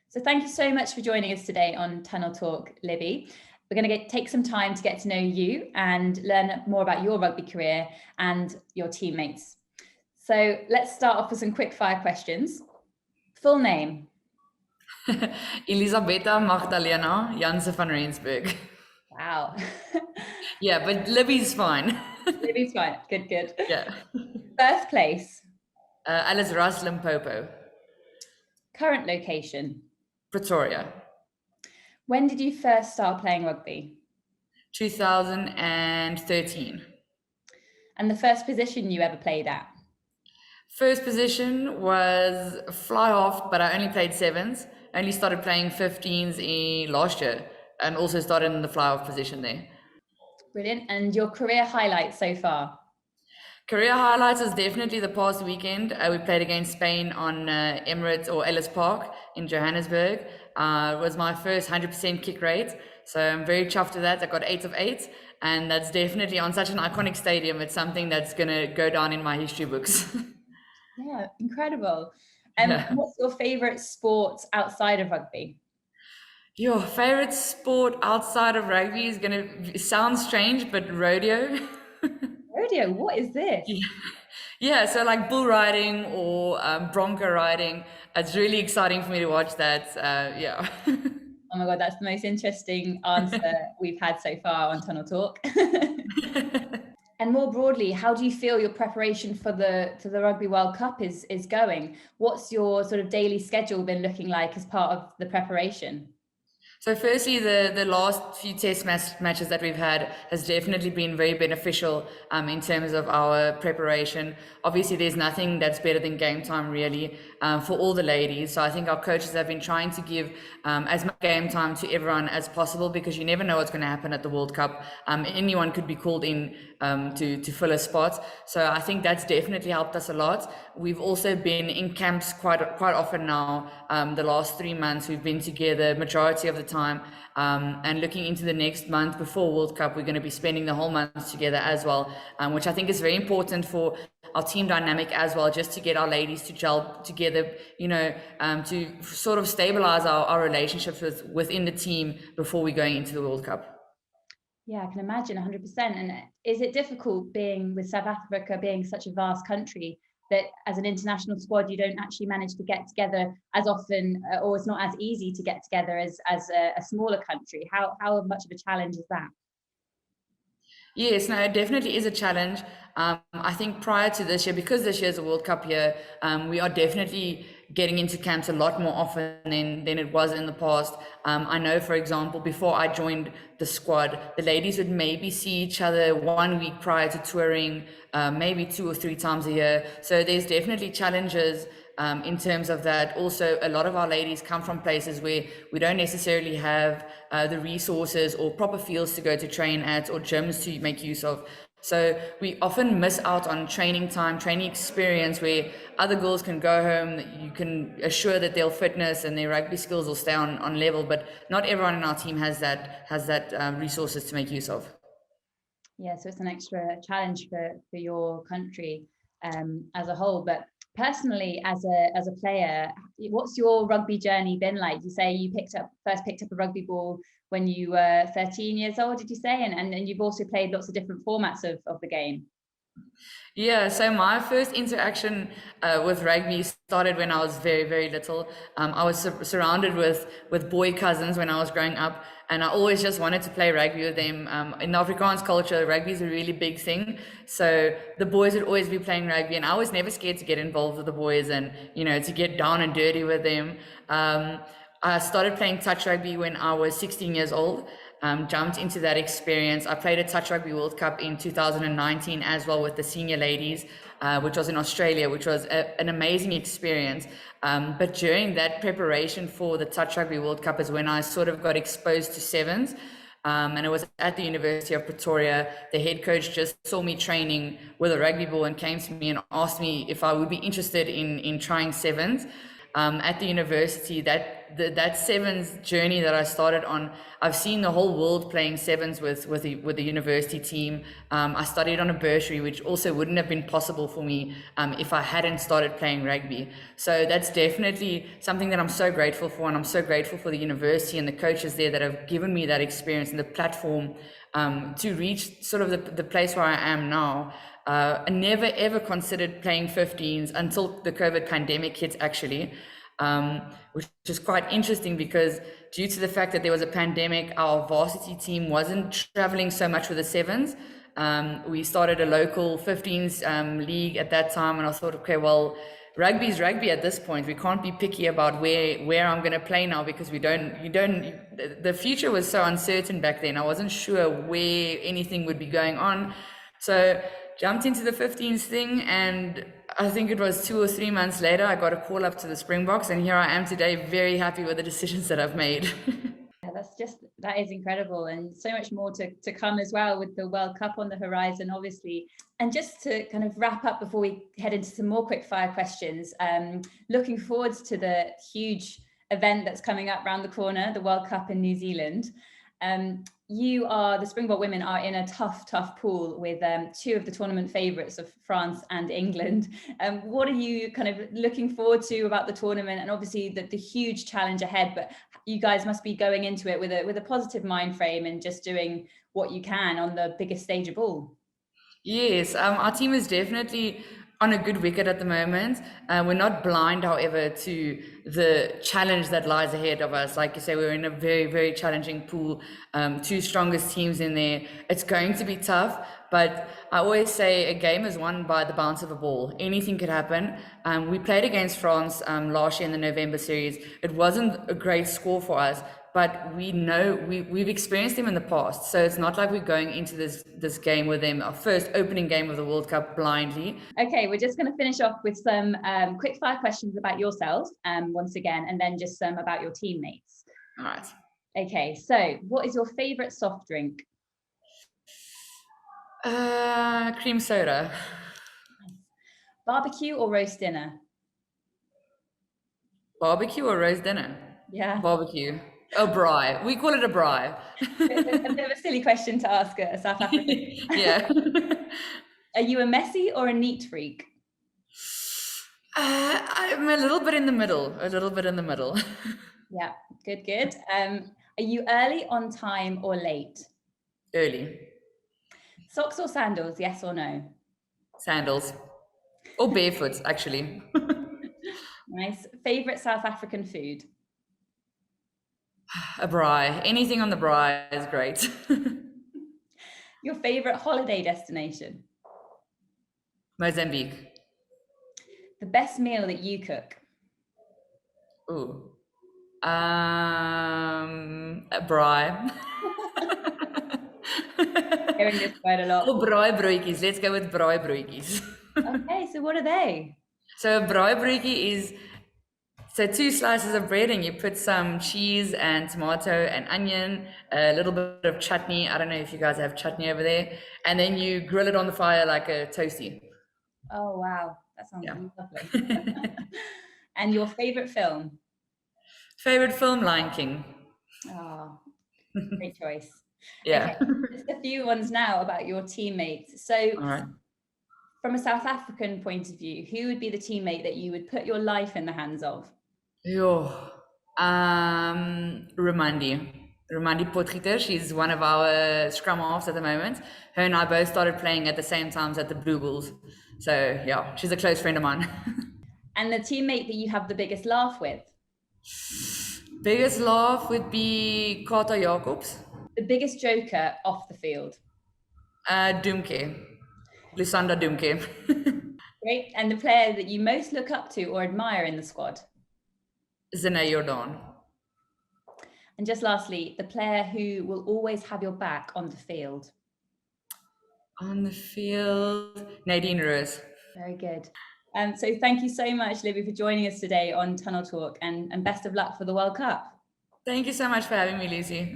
So thank you so much for joining us today on Tunnel Talk, Libbie. We're going to take some time to get to know you and learn more about your rugby career and your teammates. So let's start off with some quick fire questions. Full name? Elisabetta Magdalena Janse Van Rensburg. Wow. Yeah, but Libbie's fine. Libbie's fine. Good, good. Yeah. Birthplace? Alice Ras Limpopo. Current location? Pretoria. When did you first start playing rugby? 2013. And the first position you ever played at? First position was fly half, but I only played sevens. I only started playing 15s in last year and also started in the fly half position there. Brilliant. And your career highlights so far? Career highlights is definitely the past weekend. We played against Spain on Emirates or Ellis Park in Johannesburg. It was my first 100% kick rate. So I'm very chuffed with that. I got 8 of 8. And that's definitely on such an iconic stadium. It's something that's going to go down in my history books. Yeah, incredible. And what's your favorite sport outside of rugby? Your favorite sport outside of rugby is going to sound strange, but rodeo. Rodeo, what is this? Yeah, so like bull riding or bronco riding. It's really exciting for me to watch that. Yeah. Oh my God, that's the most interesting answer we've had so far on Tunnel Talk. And more broadly, how do you feel your preparation for the Rugby World Cup is going? What's your sort of daily schedule been looking like as part of the preparation? So firstly, the last few test matches that we've had has definitely been very beneficial in terms of our preparation. Obviously, there's nothing that's better than game time really for all the ladies. So I think our coaches have been trying to give as much game time to everyone as possible because you never know what's going to happen at the World Cup. Anyone could be called in to fill a spot. So I think that's definitely helped us a lot. We've also been in camps quite often now. The last 3 months we've been together majority of the time, and looking into the next month before World Cup, we're going to be spending the whole month together as well, which I think is very important for our team dynamic as well, just to get our ladies to gel together, you know, to sort of stabilize our relationships within the team before we're going into the World Cup. Yeah, I can imagine 100%. And is it difficult being with South Africa, being such a vast country, that as an international squad, you don't actually manage to get together as often, or it's not as easy to get together as a smaller country? How much of a challenge is that? Yes, no, it definitely is a challenge. I think prior to this year, because this year is a World Cup year, we are definitely getting into camps a lot more often than it was in the past. I know, for example, before I joined the squad, the ladies would maybe see each other 1 week prior to touring, maybe 2 or 3 times a year. So there's definitely challenges in terms of that. Also, a lot of our ladies come from places where we don't necessarily have the resources or proper fields to go to train at or gyms to make use of. So we often miss out on training time, training experience where other girls can go home, you can assure that their fitness and their rugby skills will stay on level, but not everyone in our team has that resources to make use of. Yeah, so it's an extra challenge for your country as a whole. But personally, as a player, what's your rugby journey been like? You say you first picked up a rugby ball when you were 13 years old, did you say? And you've also played lots of different formats of the game. Yeah, so my first interaction with rugby started when I was very, very little. I was surrounded with boy cousins when I was growing up, and I always just wanted to play rugby with them. In Afrikaans culture, rugby is a really big thing. So the boys would always be playing rugby, and I was never scared to get involved with the boys and, you know, to get down and dirty with them. I started playing touch rugby when I was 16 years old. Jumped into that experience. I played a Touch Rugby World Cup in 2019 as well with the senior ladies, which was in Australia, which was an amazing experience. But during that preparation for the Touch Rugby World Cup is when I sort of got exposed to sevens. And it was at the University of Pretoria. The head coach just saw me training with a rugby ball and came to me and asked me if I would be interested in trying sevens. At the university, that that sevens journey that I started on, I've seen the whole world playing sevens with the university team. I studied on a bursary, which also wouldn't have been possible for me if I hadn't started playing rugby. So that's definitely something that I'm so grateful for, and I'm so grateful for the university and the coaches there that have given me that experience and the platform to reach sort of the place where I am now. I never ever considered playing 15s until the COVID pandemic hit, actually, which is quite interesting because due to the fact that there was a pandemic, our varsity team wasn't traveling so much with the sevens. We started a local 15s league at that time, and I thought, okay, well, rugby is rugby at this point. We can't be picky about where I'm going to play now, because the future was so uncertain back then. I wasn't sure where anything would be going on. So jumped into the 15s thing, and I think it was 2 or 3 months later, I got a call up to the Springboks, and here I am today, very happy with the decisions that I've made. Yeah, that is incredible, and so much more to come as well with the World Cup on the horizon, obviously. And just to kind of wrap up before we head into some more quickfire questions, looking forward to the huge event that's coming up around the corner, the World Cup in New Zealand. The Springbok women are in a tough pool with 2 of the tournament favourites of France and England. What are you kind of looking forward to about the tournament, and obviously the huge challenge ahead? But you guys must be going into it with a positive mind frame and just doing what you can on the biggest stage of all. Yes, our team is definitely on a good wicket at the moment. We're not blind, however, to the challenge that lies ahead of us. Like you say, we're in a very, very challenging pool. 2 strongest teams in there. It's going to be tough, but I always say a game is won by the bounce of a ball. Anything could happen. We played against France last year in the November series. It wasn't a great score for us, but we know we've experienced them in the past. So it's not like we're going into this game with them, our first opening game of the World Cup, blindly. Okay, we're just going to finish off with some quick fire questions about yourself once again, and then just some about your teammates. All right. Okay, so what is your favorite soft drink? Cream soda. Barbecue or roast dinner? Barbecue or roast dinner? Yeah. Barbecue. Oh, braai. We call it a braai. A bit of a silly question to ask a South African. Yeah. Are you a messy or a neat freak? I'm a little bit in the middle. Yeah, good. Are you early, on time, or late? Early. Socks or sandals, yes or no? Sandals. Or barefoot, actually. Nice. Favorite South African food? A braai. Anything on the braai is great. Your favorite holiday destination? Mozambique. The best meal that you cook? Ooh. A braai. Hearing this quite a lot. Oh, braai broodjies. Let's go with braai broodjies. Okay, so what are they? So a braai broodjie is 2 slices of bread, and you put some cheese and tomato and onion, a little bit of chutney. I don't know if you guys have chutney over there. And then you grill it on the fire like a toasty. Oh, wow. That sounds lovely. And your favorite film? Favorite film, Lion King. Oh, great choice. Yeah. Okay, just a few ones now about your teammates. So all right. From a South African point of view, who would be the teammate that you would put your life in the hands of? Rumandi Potgieter. She's one of our scrum halves at the moment. Her and I both started playing at the same times at the Blue Bulls. So yeah, she's a close friend of mine. And the teammate that you have the biggest laugh with? Biggest laugh would be Kata Jacobs. The biggest joker off the field? Doomke. Lusanda Doomke. Great. And the player that you most look up to or admire in the squad? Zene Jordan. And just lastly, the player who will always have your back on the field? On the field, Nadine Roos. Very good. So thank you so much, Libbie, for joining us today on Tunnel Talk, and best of luck for the World Cup. Thank you so much for having me, Lucy.